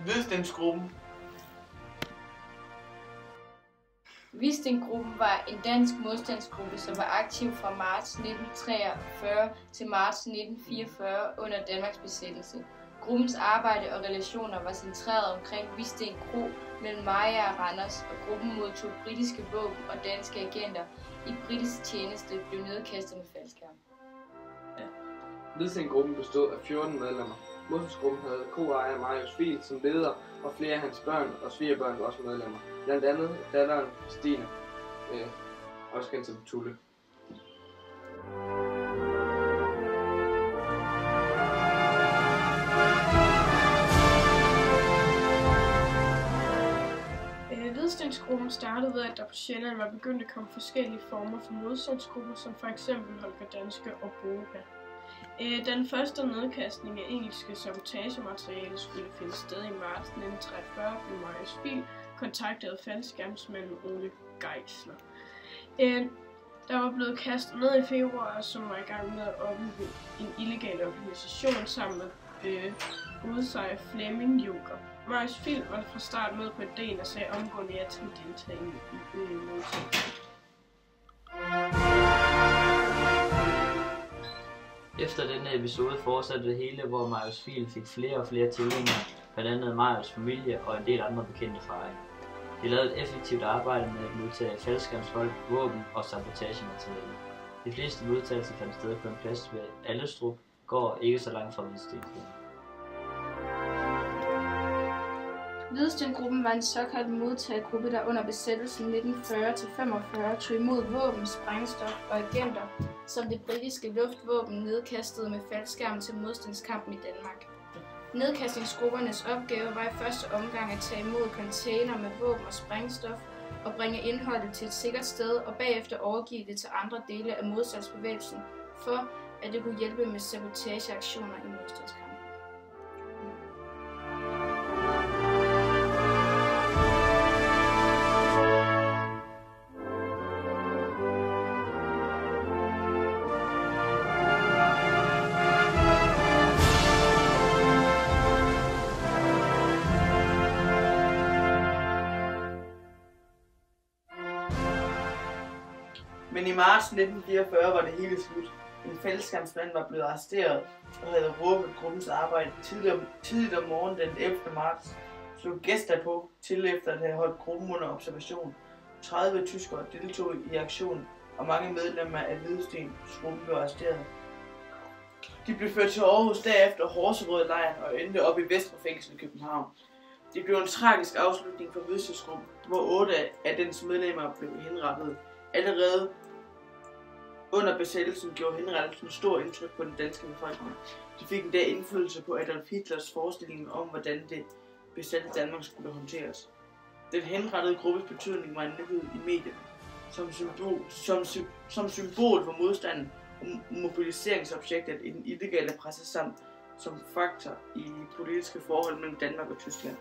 Hvidstengruppen. Hvidstengruppen var en dansk modstandsgruppe, som var aktiv fra marts 1943 til marts 1944 under Danmarks besættelse. Gruppens arbejde og relationer var centreret omkring Hvidsten Kro mellem Mariager og Randers, og gruppen modtog britiske våben, og danske agenter i britisk tjeneste blev nedkastet med faldskærm. Hvidstengruppen bestod af 14 medlemmer. Modstandsgruppen havde koejer Marius Fiel som leder, og flere af hans børn og svigerbørn var også medlemmer. Blandt andet datteren Stine, også kendt som Tulle. Hvidstengruppen startede ved, at der på Sjælland var begyndt at komme forskellige former for modstandsgrupper, som f.eks. Holger Danske og BOGA. Den første nedkastning af engelske sabotagemateriale skulle finde sted i marts 1943, blev Marius Fiel kontaktet af faldskærmsmanden Ole Geisler. Der var blevet kastet ned i februar, som var i gang med at opbygge en illegal organisation sammen med hovedsejer Flemming Juncker. Marius Fiel var fra start med på ideen og sagde omgående ja til at deltage i modstandsgruppen. Efter denne episode fortsatte det hele, hvor Marius Fiel fik flere og flere tilhængere, blandt andet Marius familie og en del andre bekendte farer. De lavede et effektivt arbejde med at modtage faldskærmsfolk, våben og sabotagemateriale. De fleste modtagelser fandt sted på en plads ved Allestrup gård, ikke så langt fra Hvidstengruppen. Hvidstengruppen var en såkaldt modtagergruppe, der under besættelsen 1940-45 tog imod våben, sprængstof og agenter, som det britiske luftvåben nedkastede med faldskærm til modstandskampen i Danmark. Nedkastningsgruppernes opgave var i første omgang at tage imod container med våben og sprængstof og bringe indholdet til et sikkert sted og bagefter overgive det til andre dele af modstandsbevægelsen, for at det kunne hjælpe med sabotageaktioner i modstandskampen. Men i marts 1944 var det hele slut. En faldskærmsmand var blevet arresteret og havde råbet gruppens arbejde. Tidligt om morgenen den 11. marts slog Gestapo til efter at have holdt gruppen under observation. 30 tyskere deltog i aktionen, og mange medlemmer af Hvidstengruppen blev arresteret. De blev ført til Aarhus, derefter Horserød-lejren og endte op i Vestre Fængsel i København. Det blev en tragisk afslutning for Hvidstengruppen, hvor 8 af dens medlemmer blev henrettet. Allerede under besættelsen gjorde henrettelsen stor indtryk på den danske befolkning. De fik endda indflydelse på Adolf Hitlers forestilling om, hvordan det besatte Danmark skulle håndteres. Den henrettede gruppes betydning var en nyhed i medierne, som symbol for modstanden og mobiliseringsobjektet i den illegale presse samt som faktor i politiske forhold mellem Danmark og Tyskland.